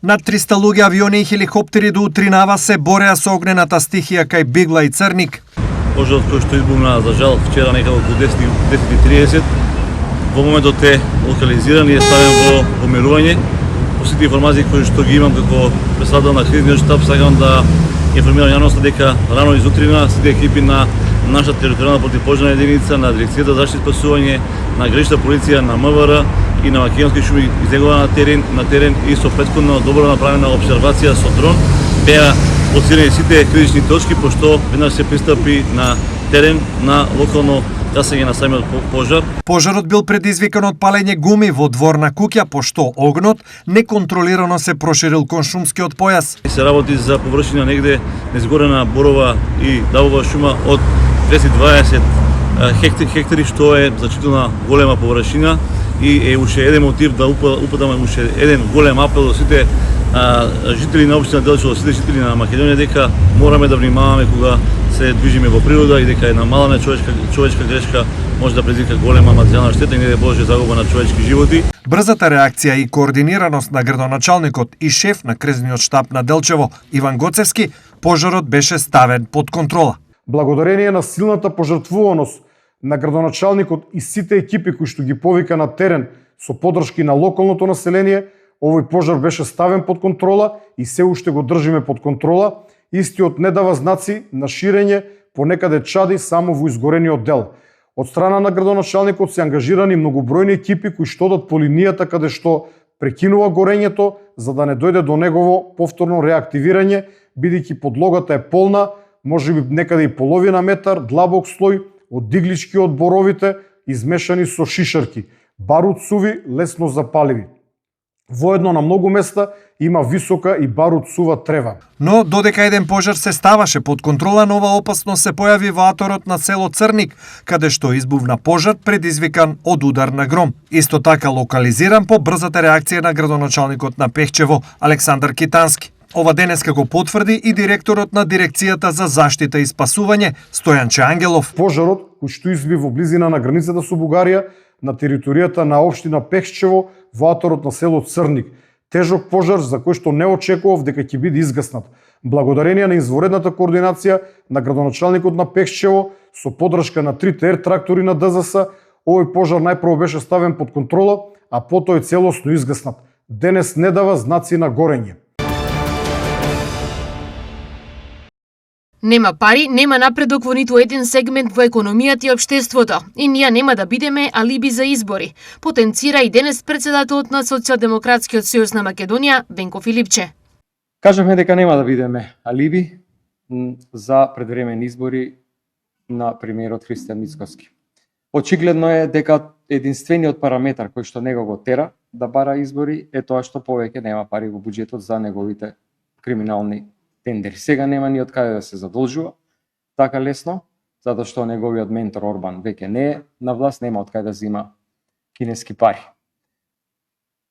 Над 300 луѓе, авиони и хеликоптери до утринава се бореа со огнената стихија кај Бигла и Црник. Пожарот кој што избумна, за жал, вчера некако околу 10:30, во моментот е локализиран и е ставен во помирување. По сите информации кои што ги имам како председател на кризниот штаб, сакам да информирам јавноста дека рано изутрина сите екипи на нашата територијална противпожарна единица, на Дирекцијата за заштита и спасување, на гранична полиција, на МВР и на Македонски шуми излегува на терен и со претходно добро направена обсервација со дрон беа оценени сите критични точки, пошто веднаш се пристапи на терен на локално гасење на самиот пожар. Пожарот бил предизвикан од палење гуми во двор на куќа, пошто огнот неконтролирано се проширил кон шумскиот појас. Се работи за површина негде незгорена борова и дабова шума од 220 хектари, што е значителна голема површина и е уште еден мотив да упатаме уште еден голем апел до сите жители на општина Делчево, сите жители на Македонија, дека мораме да внимаваме кога се движиме во природа и дека една мала човечка грешка може да предизвика голема материјална штета и не да Боже загуба на човечки животи. Брзата реакција и координираност на градоначалникот и шеф на кризниот штаб на Делчево, Иван Гоцевски, пожарот беше ставен под контрола. Благодарение на силната пожртвуваност на градоначалникот и сите екипи кои што ги повика на терен со поддршки на локалното население, овој пожар беше ставен под контрола и се уште го држиме под контрола. Истиот не дава знаци на ширење, понекаде чади само во изгорениот дел. Од страна на градоначалникот се ангажирани многобројни екипи кои што одат по линијата каде што прекинува горењето, за да не дојде до негово повторно реактивирање, бидејќи подлогата е полна, можеби некаде и половина метар длабок слој од диглички од боровите, измешани со шишарки, барут суви, лесно запаливи. Воедно на многу места има висока и барут сува трева. Но додека еден пожар се ставаше под контрола, нова опасност се појави во аторот на село Црник, каде што избувна пожар предизвикан од удар на гром. Исто така локализиран по брзата реакција на градоначалникот на Пехчево, Александар Китански. Ова денеска го потврди и директорот на Дирекцијата за заштита и спасување, Стојанче Ангелов. Пожарот, кој што изби во близина на границата со Бугарија, на територијата на општина Пехчево, во аторот на село Црник. Тежок пожар за кој што не очекував дека ќе биде изгаснат. Благодарение на изворедната координација на градоначалникот на Пехчево со поддршка на 3 ТР трактори на ДЗС, овој пожар најпрво беше ставен под контрола, а потоа е целосно изгаснат. Денес не дава знаци на горење. Нема пари, нема напредок во ниту еден сегмент во економијата и општеството. И ние нема да бидеме алиби за избори, потенцира и денес председателот на Социјалдемократскиот сојуз на Македонија, Венко Филипче. Кажавме дека нема да бидеме алиби за предвремени избори на премиерот Христијан Мицкоски. Очигледно е дека единствениот параметар кој што него го тера да бара избори е тоа што повеќе нема пари во буџетот за неговите криминални тендери. Сега нема ни од каде да се задолжува така лесно, затоа што неговиот ментор Орбан веќе не е на власт, нема од каде да зима кинески пари.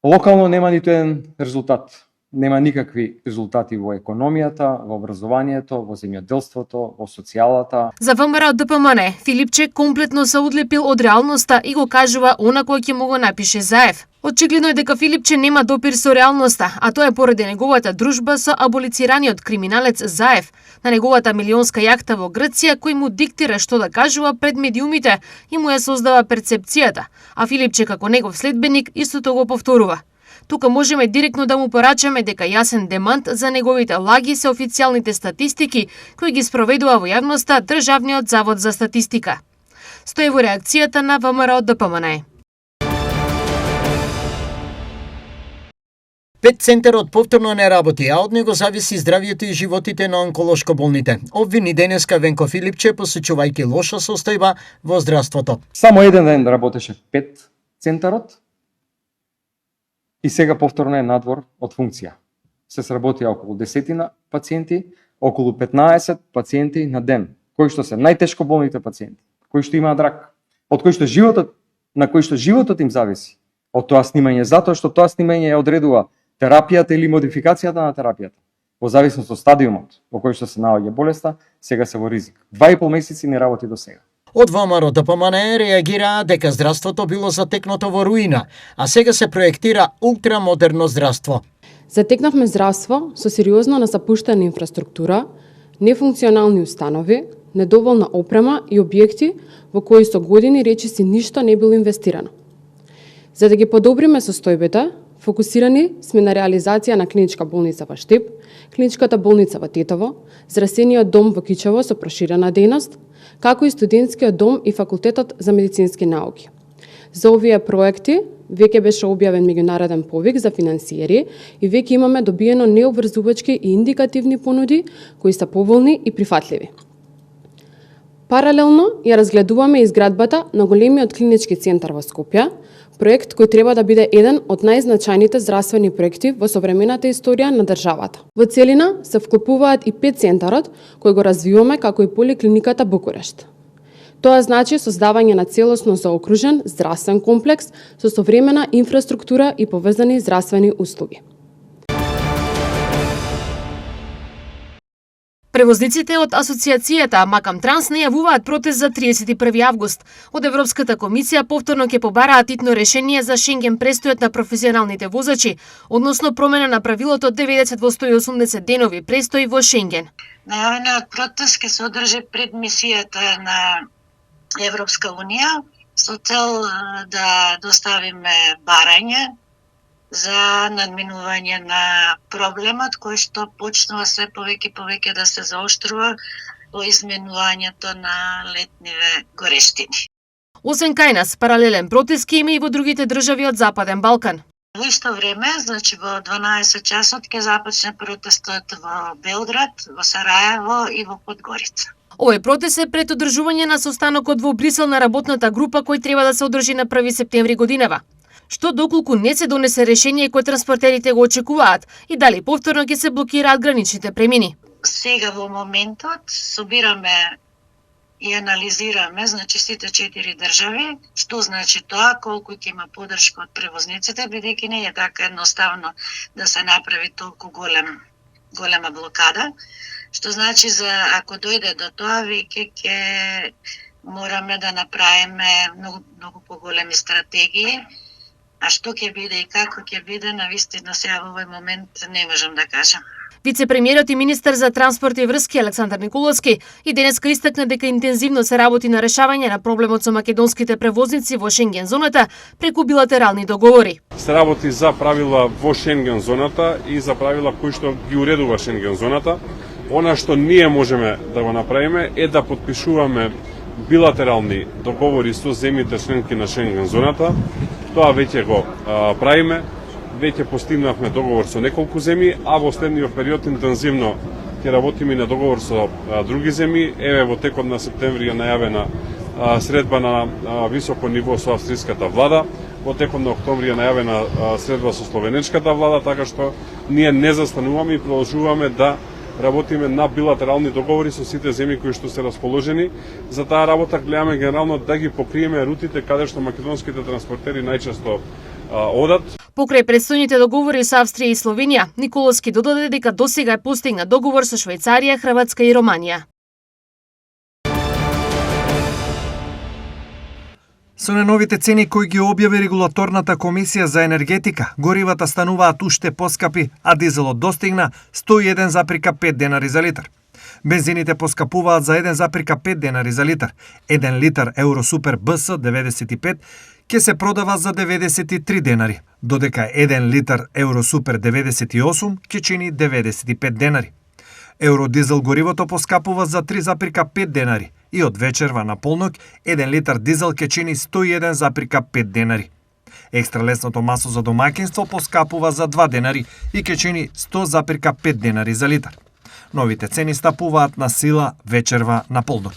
Локално нема ниту еден резултат. Нема никакви резултати во економијата, во образованието, во земјоделството, во социјалата. За ВМРО ДПМН, Филипче комплетно се одлепил од реалноста и го кажува она кој ќе му го напише Заев. Очигледно е дека Филипче нема допир со реалноста, а тоа е поради неговата дружба со аболицираниот криминалец Заев, на неговата милионска јахта во Грција, кој му диктира што да кажува пред медиумите и му ја создава перцепцијата, а Филипче како негов следбеник истото го повторува. Тука можеме директно да му порачаме дека јасен демант за неговите лаги се официјалните статистики кои ги спроведува во јавноста Државниот завод за статистика. Стои во реакцијата на ВМРО ДПМН. Пет центарот повторно не работи, а од него зависи здравието и животите на онколошко болните. Обвини денеска Венко Филипче, посочувајќи лоша состојба во здравството. Само еден ден работеше 5 центарот и сега повторно е надвор од функција. Се сработија околу 10 пациенти, околу 15 пациенти на ден, кои што се најтешко болните пациенти, кои што имаат рак, од кои што животот им зависи од тоа снимање, затоа што тоа снимање ја одредува терапијата или модификацијата на терапијата. Во зависност од стадиумот во кој што се наоѓа болеста, сега се во ризик. 2,5 месеци не работи до сега. Од ВМРО ДПМН реагира дека здравството било затекнато во руина, а сега се проектира ултрамодерно здравство. Затекнавме здравство со сериозно насапуштена инфраструктура, нефункционални установи, недоволна опрема и објекти во кои со години речиси ништо не било инвестирано. За да ги подобриме состојбите, фокусирани сме на реализација на клиничка болница во Штип, клиничката болница во Тетово, здравствениот дом во Кичево со проширена дејност, како и студентскиот дом и факултетот за медицински науки. За овие проекти веќе беше објавен меѓународен повик за финансиери и веќе имаме добиено необврзувачки и индикативни понуди кои се поволни и прифатливи. Паралелно ја разгледуваме изградбата на големиот клинички центар во Скопје, проект кој треба да биде еден од најзначајните здравствени проекти во современата историја на државата. Во целина се вклопуваат и 5 центарот кој го развиваме како и поликлиниката Букурешт. Тоа значи создавање на целосно заокружен здравствен комплекс со современа инфраструктура и поврзани здравствени услуги. Превозниците од Асоциацијата Макам Транс најавуваат протест за 31 август. Од Европската комисија повторно ќе побараат итно решение за Шенген престојот на професионалните возачи, односно промена на правилото од 90 во 180 денови престој во Шенген. Најавениот протест ќе се одржи пред мисијата на Европска унија со цел да доставиме барање за надминување на проблемот кој што почнува се повеќе да се заоштрува во изменувањето на летниве горештини. Освен кај нас, паралелен протест ќе има и во другите држави од Западен Балкан. Во исто време, значи во 12 часот ќе започне протестот во Белград, во Сараево и во Подгорица. Овој протест е пред одржување на состанокот во Брисел на работната група кој треба да се одржи на 1 септември годинава. Што доколку не се донесе решение кој транспортерите го очекуваат и дали повторно ќе се блокираат граничните премини. Сега во моментот собираме и анализираме, значи сите 4 држави, што значи тоа, колку ќе има поддршка од превозниците, бидејќи не е така едноставно да се направи толку голема блокада, што значи за ако дојде до тоа, веќе ќе мораме да направиме многу поголеми стратегии. А што ќе биде и како ќе биде, навистина сега во овој момент не можам да кажам. Вице-премиерот и министер за транспорт и врски Александар Николовски и денеска истакна дека интензивно се работи на решавање на проблемот со македонските превозници во Шенген зоната преку билатерални договори. Се работи за правила во Шенген зоната и за правила кои што ги уредува Шенген зоната. Она што ние можеме да го направиме е да подпишуваме билатерални договори со земјите членки на Шенген зоната. Тоа веќе го правиме, веќе постигнавме договор со неколку земји, а во следниот период интензивно ќе работиме на договор со други земји. Еве во текот на септември е најавена средба на високо ниво со австриската влада. Во текот на октомври е најавена средба со словенечката влада, така што ние не застануваме и продолжуваме да работиме на билатерални договори со сите земји кои што се расположени. За таа работа гледаме генерално да ги покриеме рутите каде што македонските транспортери најчесто одат. Покрај предстојните договори со Австрија и Словенија, Николовски додаде дека досега е постигнат договор со Швајцарија, Хрватска и Романија. Со најновите цени кои ги објави регулаторната комисија за енергетика, горивата стануваат уште поскапи, а дизелот достигна 101,5 денари за литар. Бензините поскапуваат за 1,5 денари за литар. 1 литар Евросупер БС 95 ќе се продава за 93 денари, додека 1 литар Евросупер 98 ќе чини 95 денари. Евродизел горивото поскапува за 3,5 денари и од вечерва на полнок 1 литар дизел ќе чини 101,5 денари. Екстра лесното масо за домаќинство поскапува за 2 денари и ќе чини 100,5 денари за литар. Новите цени стапуваат на сила вечерва на полнок.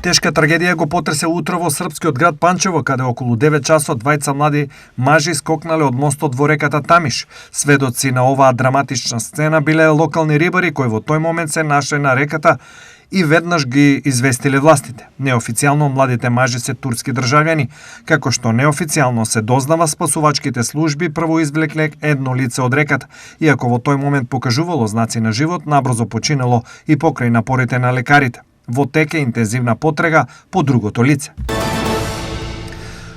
Тешка трагедија го потресе утро во српскиот град Панчево, каде околу 9 часот двајца млади мажи скокнале од мостот во реката Тамиш. Сведоци на оваа драматична сцена биле локални рибари кои во тој момент се нашле на реката и веднаш ги известиле властите. Неофицијално младите мажи се турски државјани, како што неофицијално се дознава спасувачките служби прво извлекле едно лице од реката, иако во тој момент покажувало знаци на живот, набрзо починало и покрај напорите на лекарите. Во тек е интензивна потрага по другото лице.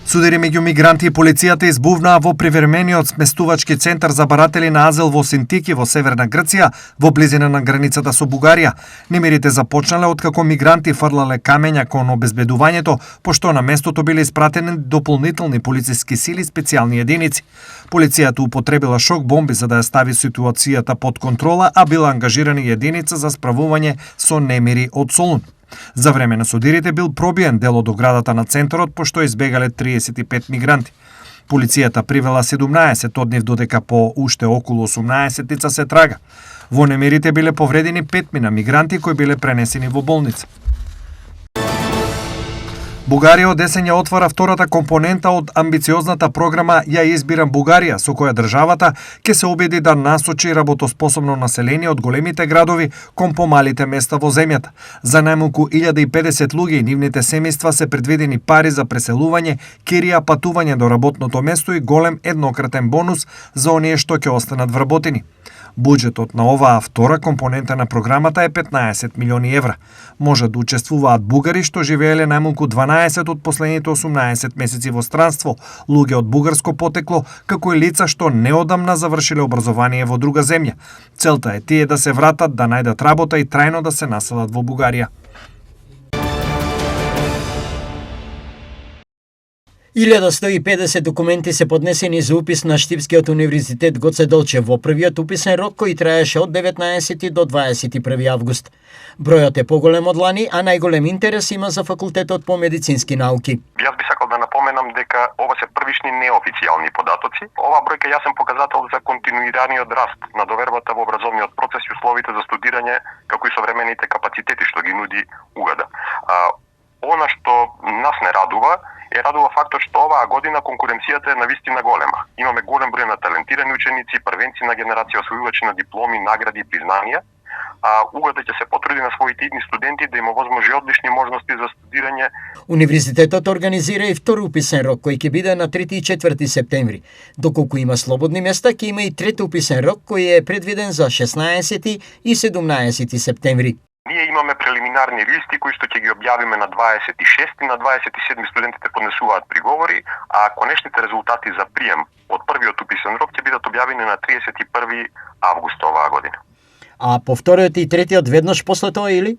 Судири меѓу мигранти и полицијата избувнаа во привремениот сместувачки центар за баратели на азил во Синтики во северна Грција, во близина на границата со Бугарија. Немирите започнале откако мигранти фрлале камења кон обезбедувањето, пошто на местото биле испратени дополнителни полициски сили специјални единици. Полицијата употребила шок бомби за да ја стави ситуацијата под контрола, а била ангажирани единица за справување со немири од Солун. За време на судирите бил пробиен дел од оградата на центарот, пошто избегале 35 мигранти. Полицијата привела 17 од нив, додека по уште околу 18 се трага. Во немирите биле повредени 5 мигранти кои биле пренесени во болница. Бугарија од есен ја отвара втората компонента од амбициозната програма Ја избирам Бугарија, со која државата ќе се обиди да насочи работоспособно население од големите градови кон помалите места во земјата. За најмалку 1050 луѓе и нивните семејства се предвидени пари за преселување, кирија, патување до работното место и голем еднократен бонус за оние што ќе останат вработени. Буџетот на оваа втора компонента на програмата е 15 милиони евра. Може да учествуваат бугари што живееле најмалку 12 од последните 18 месеци во странство, луѓе од бугарско потекло, како и лица што неодамна завршиле образование во друга земја. Целта е тие да се вратат, да најдат работа и трајно да се населат во Бугарија. 1150 документи се поднесени за упис на Штипскиот универзитет Гоце Делчев во првиот уписен рок кој траеше од 19 до 21 август. Бројот е поголем од лани, а најголем интерес има за факултетот по медицински науки. Јас би сакал да напоменам дека ова се првишни неофицијални податоци. Ова бројка е јасен показател за континуираниот раст на довербата во образовниот процес и условите за студирање, како и современите капацитети што ги нуди УГД. Она што нас не радува фактот што оваа година конкуренцијата е навистина голема. Имаме голем број на талентирани ученици, првенци на генерација освојувачи на дипломи, награди и признанија, а УГД ќе се потруди на своите идни студенти да им овозможи одлични можности за студирање. Универзитетот организира и втор уписен рок кој ќе биде на 3 и 4 септември. Доколку има слободни места, ќе има и трети уписен рок кој е предвиден за 16 и 17 септември. Ние имаме прелиминарни листи кои што ќе ги објавиме на 26 и на 27 студентите поднесуваат приговори, а конечните резултати за прием од првиот уписен рок ќе бидат објавени на 31 август оваа година. А по вториот и третиот веднаш после тоа или?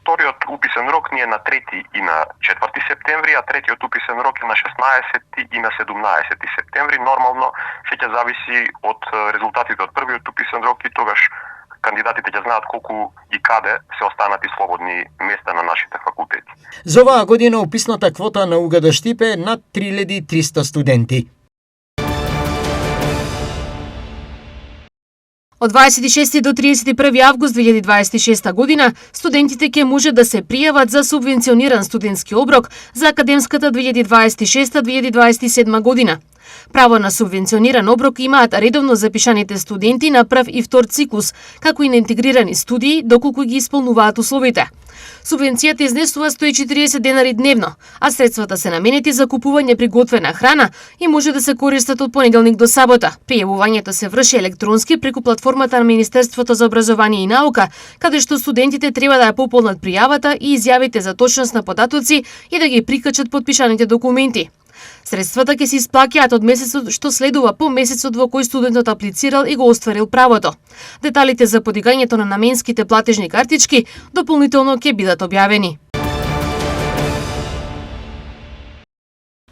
Вториот уписен рок ни е на 3 и на 4 септември, а третиот уписен рок е на 16 и на 17 септември. Нормално ќе зависи од резултатите од првиот уписен рок и тогаш кандидатите ќе знаат колку и каде се останати слободни места на нашите факултети. За оваа година уписната квота на УГД Штип е над 3300 студенти. Од 26 до 31 август 2026 година, студентите ќе може да се пријават за субвенциониран студентски оброк за академската 2026-2027 година. Право на субвенциониран оброк имаат редовно запишаните студенти на прв и втор циклус, како и на интегрирани студии, доколку ги исполнуваат условите. Субвенцијата изнесува 140 денари дневно, а средствата се наменети за купување приготвена храна и може да се користат од понеделник до сабота. Пријавувањето се врши електронски преку платформата на Министерството за образование и наука, каде што студентите треба да ја пополнат пријавата и изјавите за точност на податоци и да ги прикачат подпишаните документи. Средствата ќе се исплаќаат од месецот што следува по месецот во кој студентот аплицирал и го остварил правото. Деталите за подигањето на наменските платежни картички дополнително ќе бидат објавени.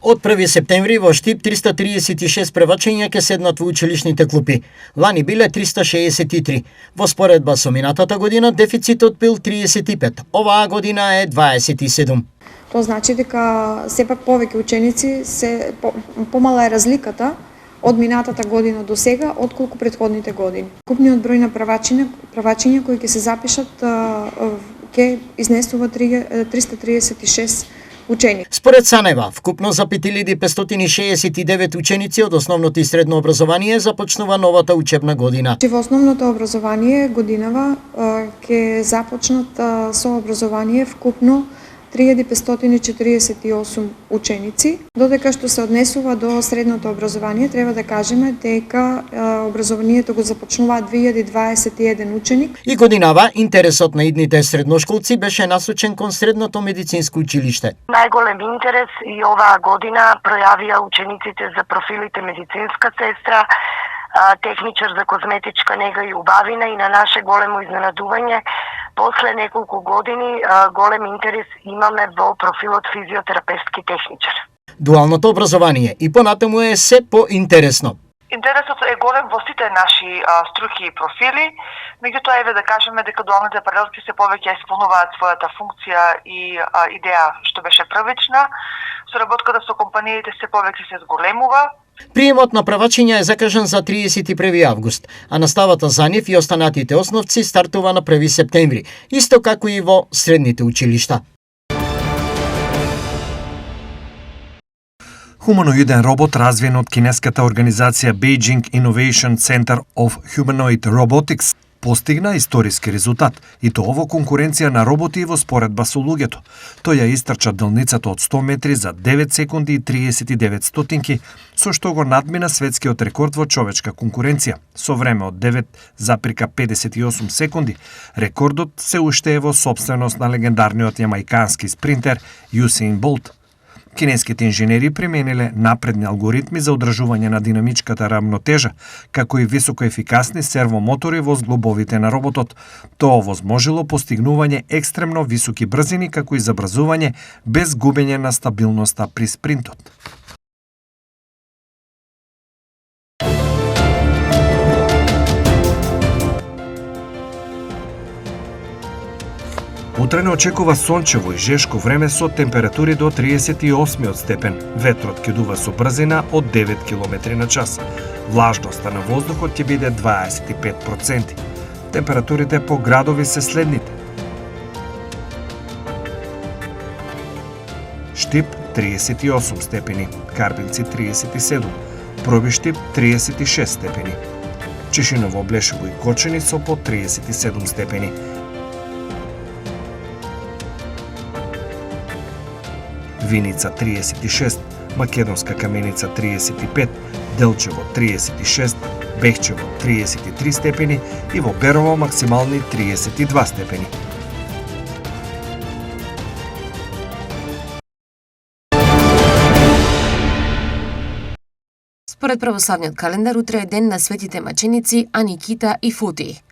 Од 1 септември во Штип 336 превачења ќе седнат во училишните клупи. Лани биле 363. Во споредба со минатата година дефицитот бил 35. Оваа година е 27. Тоа значи дека сепак повеќе ученици помала е разликата од минатата година до сега отколку претходните години. Купниот број на превачења кои ќе се запишат ќе изнесува 336 ученици. Според Санева, вкупно за 5569 ученици од основното и средно образование започнува новата учебна година. Во основното образование годинава ќе започнат со образование вкупно 3548 ученици. Додека што се однесува до средното образование, треба да кажеме дека образованието го започнува 2021 ученик. И годинава интересот на идните средношколци беше насочен кон средното медицинско училиште. Најголем интерес и оваа година пројавија учениците за профилите медицинска сестра, техничар за козметичка нега и убавина, и на наше големо изненадување, после неколку години голем интерес имаме во профилот физиотерапевтски техничар. Дуалното образование и понатаму е се поинтересно. Интересот е голем во сите наши струки и профили, меѓутоа еве да кажеме дека дуалните паралелки се повеќе исполнуваат својата функција и идеја што беше првична. Соработката со компаниите се повеќе се зголемува. Приемот на правачиња е закажан за 31 август, а наставата за нив и останатите основци стартува на 1 септември, исто како и во средните училишта. Хуманоиден робот развиен од кинеската организација Beijing Innovation Center of Humanoid Robotics постигна историски резултат, и тоа во конкуренција на роботи и во споредба со луѓето. Тој ја истрча делницата од 100 метри за 9 секунди и 39 стотинки, со што го надмина светскиот рекорд во човечка конкуренција. Со време од 9,58 секунди, рекордот се уште е во сопственост на легендарниот јамајкански спринтер Юсейн Болт. Кинеските инженери примениле напредни алгоритми за одржување на динамичката рамнотежа, како и високоефикасни сервомотори во зглобовите на роботот. Тоа возможило постигнување екстремно високи брзини, како и забрзување без губење на стабилноста при спринтот. Утре не очекува сончево и жешко време со температури до 38 степен. Ветрот ќе дува со брзина од 9 км на час. Влажноста на воздухот ќе биде 25%. Температурите по градови се следните: Штип 38 степени, Карбинци 37, Пробиштип 36 степени, Чешиново, Блешево и Коченица по 37 степени, Виница 36, Македонска Каменица 35, Делчево 36, Бехчево 33 степени и во Берово максимални 32 степени. Според православниот календар, утре е ден на светите маченици Аникита и Фотий.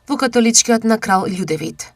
Во католичкиот на крал Људевит.